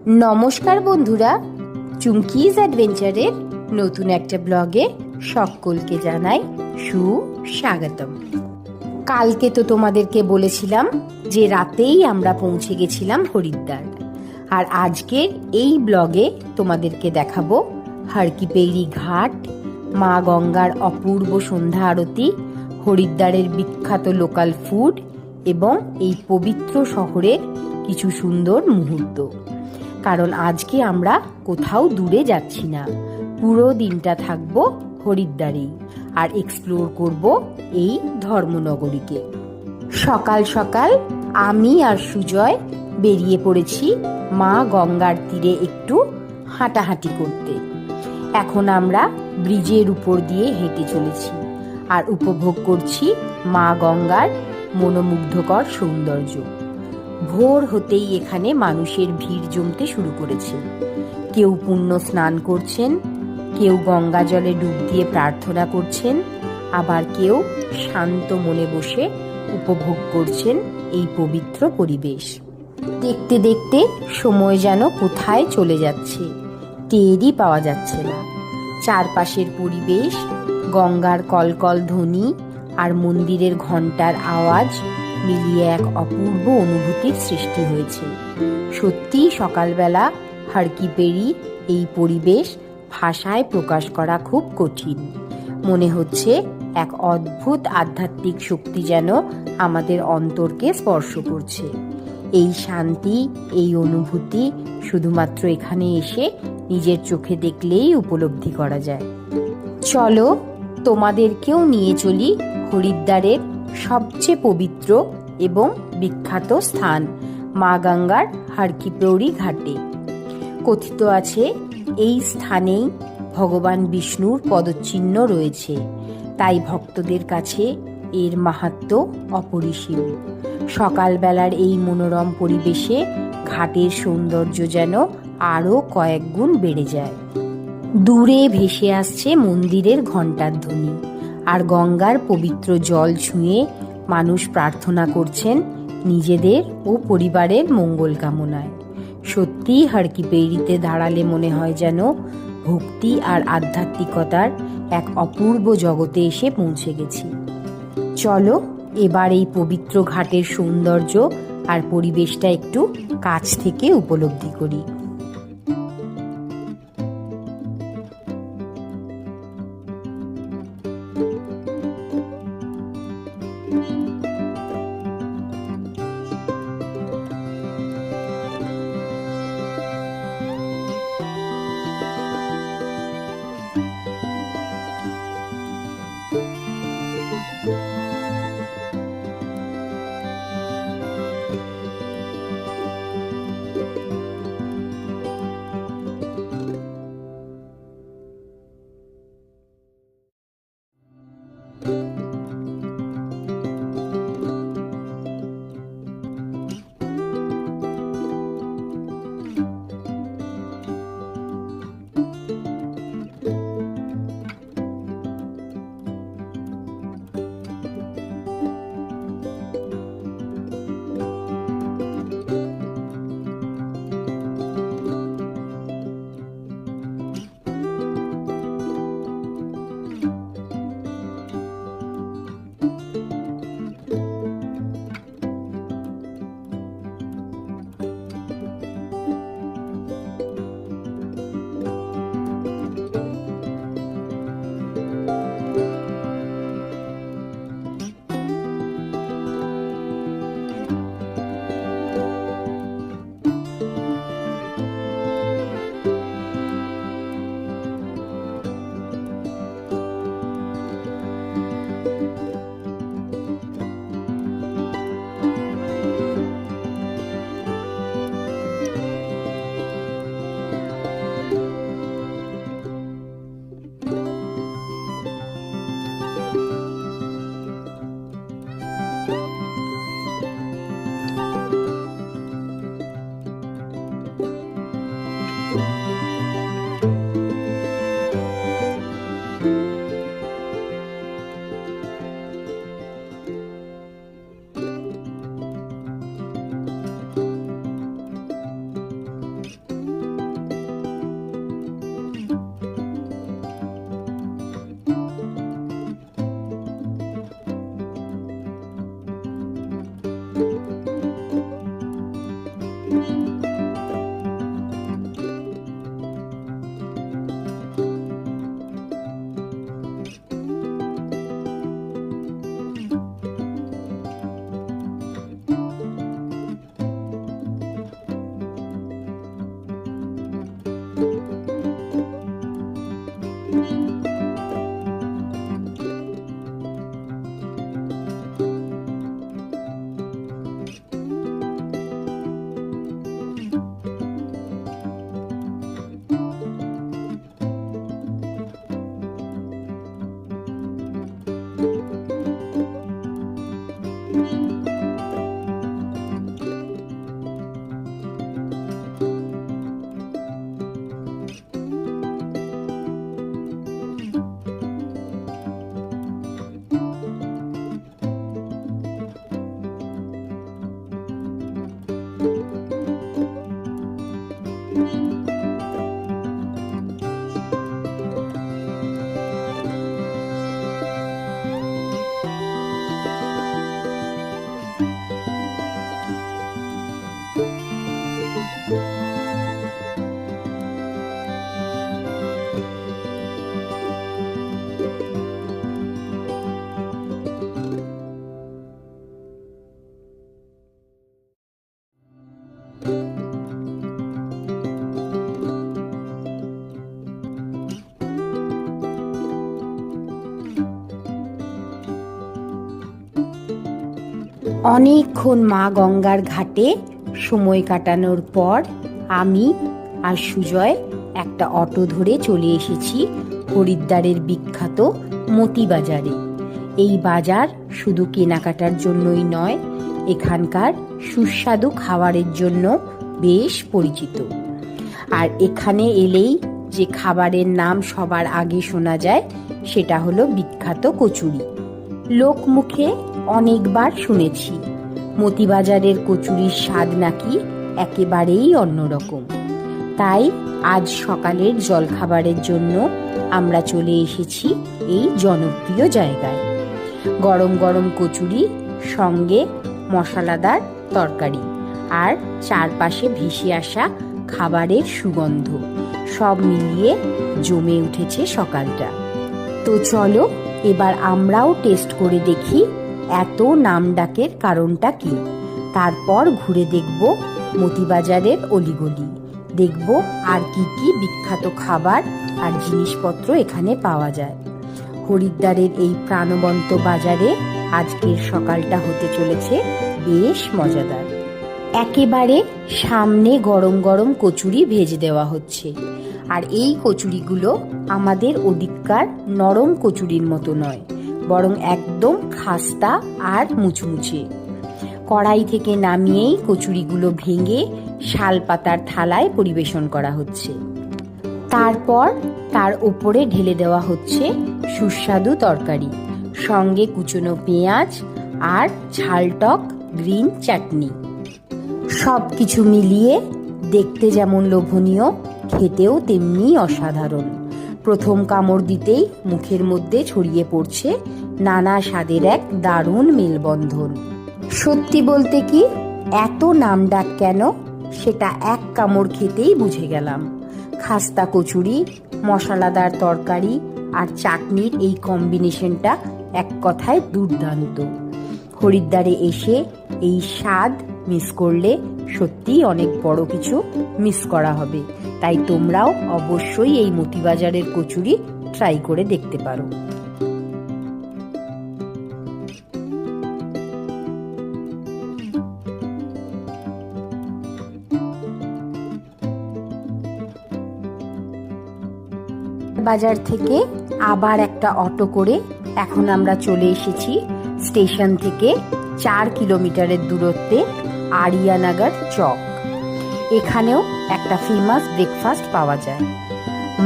নমস্কার বন্ধুরা, চুমকিজ অ্যাডভেঞ্চারের নতুন একটা ব্লগে সকলকে জানাই সুস্বাগতম। কালকে তো তোমাদেরকে বলেছিলাম যে রাতেই আমরা পৌঁছে গেছিলাম হরিদ্বার, আর আজকে এই ব্লগে তোমাদেরকে দেখাবো হারকিপেরি ঘাট, মা গঙ্গার অপূর্ব সন্ধ্যা আরতি, হরিদ্বারের বিখ্যাত লোকাল ফুড এবং এই পবিত্র শহরের কিছু সুন্দর মুহূর্ত। কারণ আজকে আমরা কোথাও দূরে যাচ্ছি না, পুরো দিনটা থাকবো হরিদ্বারেই আর এক্সপ্লোর করব এই ধর্মনগরীকে। সকাল সকাল আমি আর সুজয় বেরিয়ে পড়েছি মা গঙ্গার তীরে একটু হাঁটাহাঁটি করতে। এখন আমরা ব্রিজের উপর দিয়ে হেঁটে চলেছি আর উপভোগ করছি মা গঙ্গার মনোমুগ্ধকর সৌন্দর্য। ভোর হতেই এখানে মানুষের ভিড় জমতে শুরু করেছে। কেউ পুণ্য স্নান করছেন, কেউ গঙ্গা জলে ডুব দিয়ে প্রার্থনা করছেন, আবার কেউ শান্ত মনে বসে উপভোগ করছেন এই পবিত্র পরিবেশ। দেখতে দেখতে সময় যেন কোথায় চলে যাচ্ছে টেরই পাওয়া যাচ্ছে না। চারপাশের পরিবেশ, গঙ্গার কলকল ধ্বনি আর মন্দিরের ঘন্টার আওয়াজ মিলিয়ে এক অপূর্ব অনুভূতির সৃষ্টি হয়েছে। সত্যি সকালবেলা হারকিপেরি এই পরিবেশ ভাষায় প্রকাশ করা খুব কঠিন। মনে হচ্ছে এক অদ্ভুত আধ্যাত্মিক শক্তি যেন আমাদের অন্তরকে স্পর্শ করছে। এই শান্তি, এই অনুভূতি শুধুমাত্র এখানে এসে নিজের চোখে দেখলেই উপলব্ধি করা যায়। চলো তোমাদেরকেও নিয়ে চলি হরিদ্বারের সবচেয়ে পবিত্র এবং বিখ্যাত স্থান মা গঙ্গার হারকিপেরি ঘাটে। কথিত আছে এই স্থানেই ভগবান বিষ্ণুর পদচিহ্ন রয়েছে, তাই ভক্তদের কাছে এর মাহাত্ম্য অপরিসীম। সকালবেলার এই মনোরম পরিবেশে ঘাটের সৌন্দর্য যেন আরও কয়েক গুণ বেড়ে যায়। দূরে ভেসে আসছে মন্দিরের ঘণ্টার ধ্বনি, আর গঙ্গার পবিত্র জল ছুঁয়ে মানুষ প্রার্থনা করছেন নিজেদের ও পরিবারের মঙ্গল কামনায়। সত্যিই হারকিপেরিতে দাঁড়ালে মনে হয় যেন ভক্তি আর আধ্যাত্মিকতার এক অপূর্ব জগতে এসে পৌঁছে গেছি। চলো এবার এই পবিত্র ঘাটের সৌন্দর্য আর পরিবেশটা একটু কাছ থেকে উপলব্ধি করি। অনেকক্ষণ মা গঙ্গার ঘাটে সময় কাটানোর পর আমি আর সুজয় একটা অটো ধরে চলে এসেছি হরিদ্বারের বিখ্যাত মতিবাজারে। এই বাজার শুধু কেনাকাটার জন্যই নয়, এখানকার সুস্বাদু খাবারের জন্য বেশ পরিচিত। আর এখানে এলেই যে খাবারের নাম সবার আগে শোনা যায় সেটা হলো বিখ্যাত কচুরি। লোকমুখে অনেকবার শুনেছি মতিবাজারের কচুরির স্বাদ নাকি একেবারেই অন্যরকম। তাই আজ সকালের জলখাবারের জন্য আমরা চলে এসেছি এই জনপ্রিয় জায়গায়। গরম গরম কচুরি, সঙ্গে মশলাদার তরকারি, আর চারপাশে ভেসে আসা খাবারের সুগন্ধ, সব মিলিয়ে জমে উঠেছে সকালটা। তো চলো এবার আমরাও টেস্ট করে দেখি এত নামডাকের কারণটা কি। তারপর ঘুরে দেখব মতিবাজারের অলিগলি, দেখব আর কি কি বিখ্যাত খাবার আর জিনিসপত্র এখানে পাওয়া যায়। হরিদ্বারের এই প্রাণবন্ত বাজারে আজকের সকালটা হতে চলেছে বেশ মজাদার। একেবারে সামনে গরম গরম কচুরি ভেজে দেওয়া হচ্ছে, আর এই কচুরিগুলো আমাদের ওদিককার নরম কচুরির মতো নয়, বরং একদম খাস্তা আর মুচমুচে। কড়াই থেকে নামিয়েই কচুরিগুলো ভেঙে শালপাতার থালায় পরিবেশন করা হচ্ছে। তারপর তার উপরে ঢেলে দেওয়া হচ্ছে সুস্বাদু তরকারি, সঙ্গে কুচনো পেঁয়াজ আর ঝালটক গ্রিন চাটনি। সব কিছু মিলিয়ে দেখতে যেমন লোভনীয়, খেতেও তেমনি অসাধারণ। প্রথম কামড় দিতেই মুখের মধ্যে ছড়িয়ে পড়ছে নানা স্বাদের এক দারুণ মেলবন্ধন। সত্যি বলতে কি, এত নামডাক কেন সেটা এক কামড় খেতেই বুঝে গেলাম। খাস্তা কচুরি, মশলাদার তরকারি আর চাটনির এই কম্বিনেশনটা এক কথায় দুর্দান্ত। হরিদ্বারে এসে এই স্বাদ মিস করলে সত্যিই অনেক বড় কিছু মিস করা হবে। তাই তোমরাও অবশ্যই এই মতিবাজারের কচুরি ট্রাই করে দেখতে পারো। বাজার থেকে আবার একটা অটো করে এখন আমরা চলে এসেছি স্টেশন থেকে 4 কিলোমিটারের দূরত্বে আরিয়ানগর চক। এখানেও একটা ফেমাস ব্রেকফাস্ট পাওয়া যায়,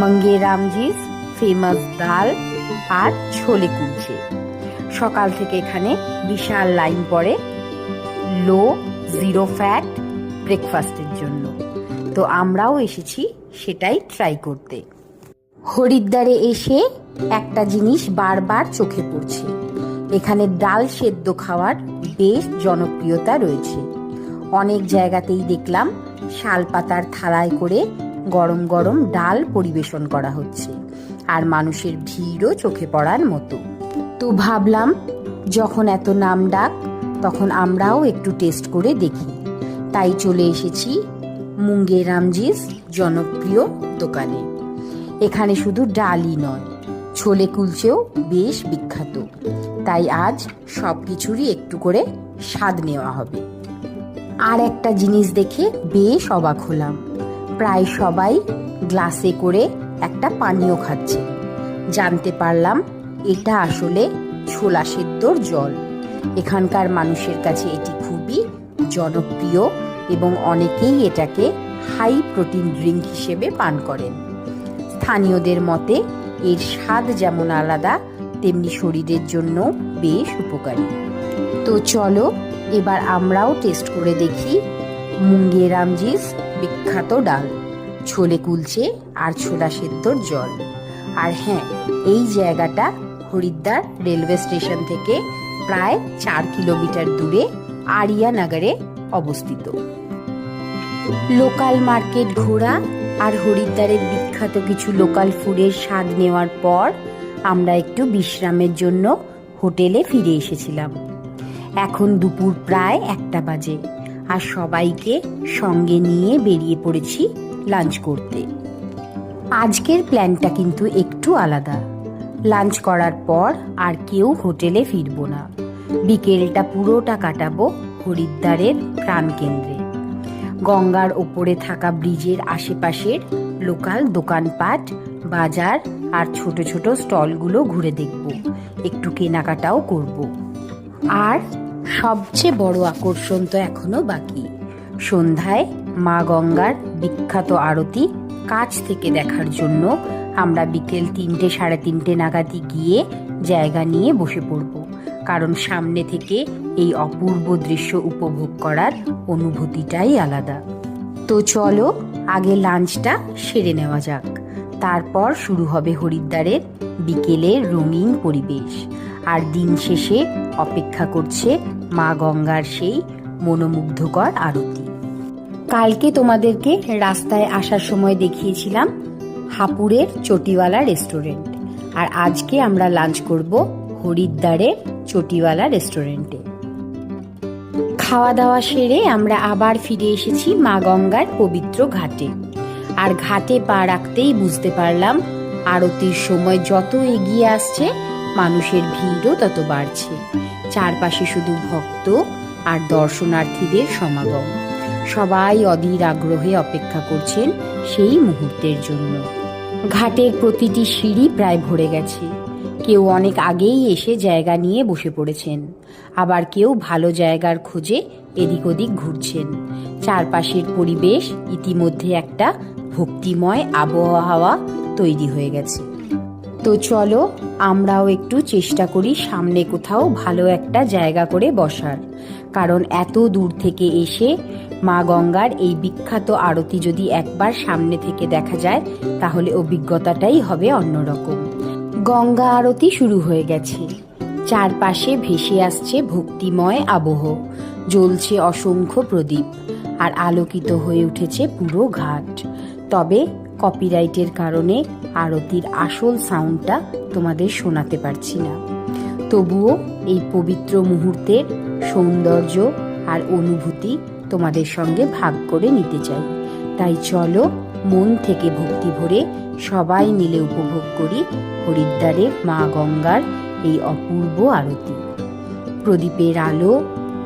মঙ্গেরামজির ফেমাস ডাল আর ছোলে কুলচে। সকাল থেকে এখানে বিশাল লাইন পড়ে লো জিরো ফ্যাট ব্রেকফাস্টের জন্য। তো আমরাও এসেছি সেটাই ট্রাই করতে। হরিদ্বারে এসে একটা জিনিস বারবার চোখে পড়ছে, এখানে ডাল সেদ্ধ খাওয়ার বেশ জনপ্রিয়তা রয়েছে। অনেক জায়গাতেই দেখলাম শালপাতার থালায় করে গরম গরম ডাল পরিবেশন করা হচ্ছে, আর মানুষের ভিড়ও চোখে পড়ার মতো। তো ভাবলাম যখন এত নাম ডাক, তখন আমরাও একটু টেস্ট করে দেখি। তাই চলে এসেছি মঙ্গেরামজির জনপ্রিয় দোকানে। এখানে শুধু ডালই নয়, ছোলে কুলচেও বেশ বিখ্যাত। তাই আজ সব কিছুরই একটু করে স্বাদ নেওয়া হবে। আর একটা জিনিস দেখে বেশ অবাক হলাম, প্রায় সবাই গ্লাসে করে একটা পানীয় খাচ্ছে। জানতে পারলাম এটা আসলে ছোলা সেদ্ধর জল। এখানকার মানুষের কাছে এটি খুবই জনপ্রিয় এবং অনেকেই এটাকে হাই প্রোটিন ড্রিঙ্ক হিসেবে পান করেন। স্থানীয়দের মতে এর স্বাদ যেমন আলাদা, তেমনি শরীরের জন্য বেশ উপকারী। তো চলো এবার আমরাও টেস্ট করে দেখি মঙ্গেরামজির বিখ্যাত ডাল, ছোলে কুলচে আর ছোলা সেদ্ধর জল। আর হ্যাঁ, এই জায়গাটা হরিদ্বার রেলওয়ে স্টেশন থেকে প্রায় 4 কিলোমিটার দূরে আরিয়ানগরে অবস্থিত। লোকাল মার্কেট ঘোরা আর হরিদ্বারের বিখ্যাত কিছু লোকাল ফুডের স্বাদ নেওয়ার পর আমরা একটু বিশ্রামের জন্য হোটেলে ফিরে এসেছিলাম। এখন দুপুর প্রায় 1টা বাজে, আর সবাইকে সঙ্গে নিয়ে বেরিয়ে পড়েছি লাঞ্চ করতে। আজকের প্ল্যানটা কিন্তু একটু আলাদা। লাঞ্চ করার পর আর কেউ হোটেলে ফিরবো না, বিকেলটা পুরোটা কাটাবো হরিদ্বারের প্রাণকেন্দ্রে। গঙ্গার ওপরে থাকা ব্রিজের আশেপাশের লোকাল দোকানপাট, বাজার আর ছোট ছোট স্টলগুলো ঘুরে দেখব, একটু কেনাকাটাও করব। আর সবচেয়ে বড় আকর্ষণ তো এখনো বাকি, সন্ধ্যায় মা গঙ্গার বিখ্যাত আরতি কাছ থেকে দেখার জন্য আমরা বিকেল 3টে সাড়ে 3টে নাগাদই গিয়ে জায়গা নিয়ে বসে পড়ব, কারণ সামনে থেকে এই অপূর্ব দৃশ্য উপভোগ করার অনুভূতিটাই আলাদা। তো চলো আগে লাঞ্চটা সেরে নেওয়া যাক, তারপর শুরু হবে হরিদ্বারের বিকেলের রঙিন পরিবেশ। আর দিন শেষে অপেক্ষা করছে মা গঙ্গার সেই মনোমুগ্ধকর আরতি। কালকে তোমাদেরকে রাস্তায় আসার সময় দেখিয়েছিলাম হাপুরের চটিওয়ালা রেস্টুরেন্ট, আর আজকে আমরা লাঞ্চ করব হরিদ্বারের চটিওয়ালা রেস্টুরেন্টে। খাওয়া দাওয়া সেরে আমরা আবার ফিরে এসেছি মা গঙ্গার পবিত্র ঘাটে। আর ঘাটে পা রাখতেই বুঝতে পারলাম আরতির সময় যত এগিয়ে আসছে মানুষের ভিড়ও তত বাড়ছে। চারপাশে শুধু ভক্ত আর দর্শনার্থীদের সমাগম। সবাই অধীর আগ্রহে অপেক্ষা করছেন সেই মুহূর্তের জন্য। ঘাটের প্রতিটি সিঁড়ি প্রায় ভরে গেছে। কেউ অনেক আগেই এসে জায়গা নিয়ে বসে পড়েছেন, আবার কেউ ভালো জায়গার খোঁজে এদিক ওদিক ঘুরছেন। চারপাশের পরিবেশ ইতিমধ্যে একটা ভক্তিময় আবহাওয়া তৈরি হয়ে গেছে। তো চলো আমরাও একটু চেষ্টা করি সামনে কোথাও ভালো একটা জায়গা করে বসার, কারণ এত দূর থেকে এসে মা গঙ্গার এই বিখ্যাত আরতি যদি একবার সামনে থেকে দেখা যায় তাহলে অভিজ্ঞতাটাই হবে অন্যরকম। গঙ্গা আরতি শুরু হয়ে গেছে। চারপাশে ভেসে আসছে ভক্তিময় আবহ, জ্বলছে অসংখ্য প্রদীপ আর আলোকিত হয়ে উঠেছে পুরো ঘাট। তবে কপিরাইটের কারণে আরতির আসল সাউন্ডটা তোমাদের শোনাতে পারছি না। তবুও এই পবিত্র মুহূর্তের সৌন্দর্য আর অনুভূতি তোমাদের সঙ্গে ভাগ করে নিতে চাই। তাই চলো মন থেকে ভক্তি ভরে সবাই মিলে উপভোগ করি হরিদ্বারের মা গঙ্গার এই অপূর্ব আরতি। প্রদীপের আলো,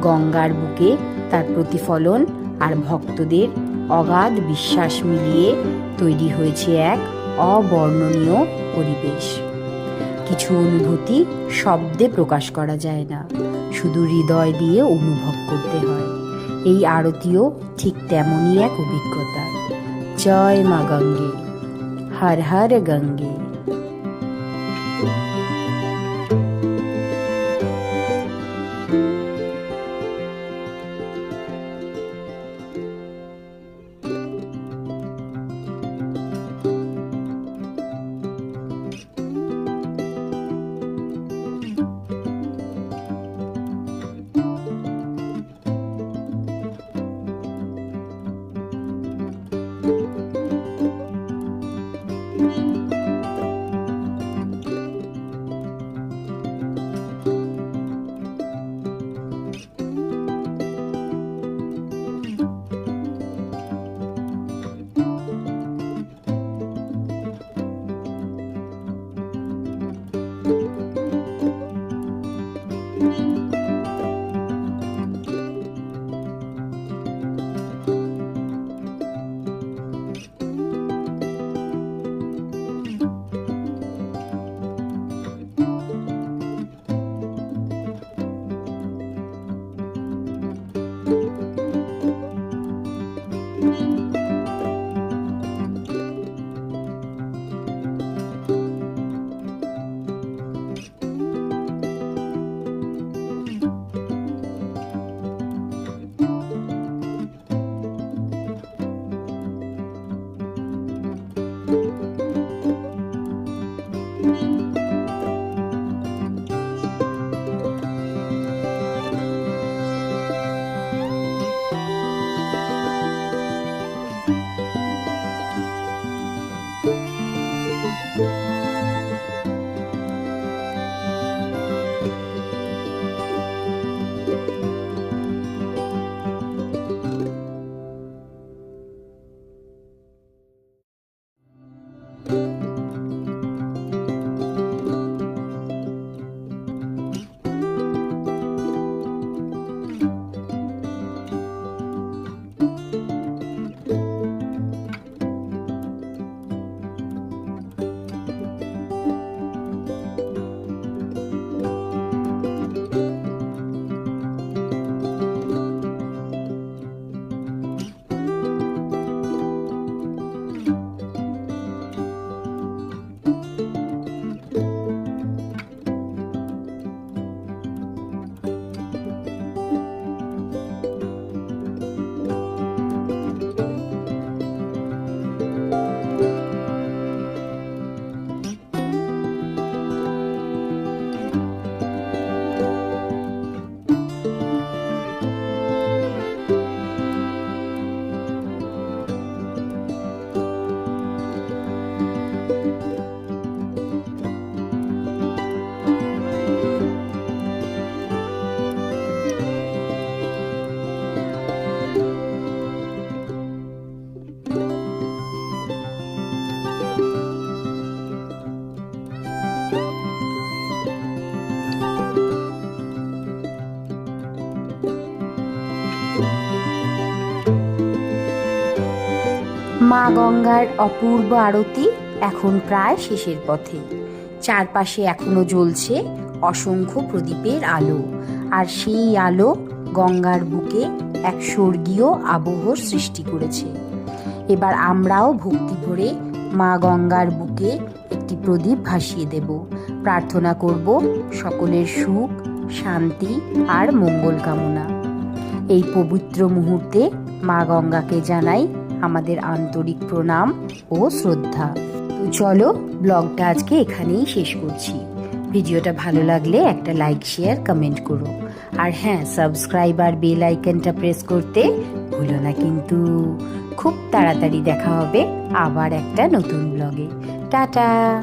গঙ্গার বুকে তার প্রতিফলন আর ভক্তদের অগাধ বিশ্বাস মিলিয়ে তৈরি হয়েছে এক অবর্ণনীয় পরিবেশ। কিছু অনুভূতি শব্দে প্রকাশ করা যায় না, শুধু হৃদয় দিয়ে অনুভব করতে হয়। এই আরতিও ঠিক তেমনই এক অভিজ্ঞতা। জয় মা গঙ্গে, হর হর গঙ্গে। মা গঙ্গার অপূর্ব আরতি এখন প্রায় শেষের পথে। চারপাশে এখনো জ্বলছে অসংখ্য প্রদীপের আলো, আর সেই আলো গঙ্গার বুকে এক স্বর্গীয় আবহর সৃষ্টি করেছে। এবার আমরাও ভক্তি ভরে মা গঙ্গার বুকে একটি প্রদীপ ভাসিয়ে দেব, প্রার্থনা করব সকলের সুখ, শান্তি আর মঙ্গল কামনা। এই পবিত্র মুহূর্তে মা গঙ্গাকে জানাই আমাদের আন্তরিক প্রণাম ও শ্রদ্ধা। তো চলো, ব্লগটা আজকে এখানেই শেষ করছি। ভিডিওটা ভালো লাগলে একটা লাইক, শেয়ার, কমেন্ট করো। আর হ্যাঁ, সাবস্ক্রাইব আর বেল আইকনটা প্রেস করতে ভুলো না কিন্তু। খুব তাড়াতাড়ি দেখা হবে আবার একটা নতুন ব্লগে। টাটা।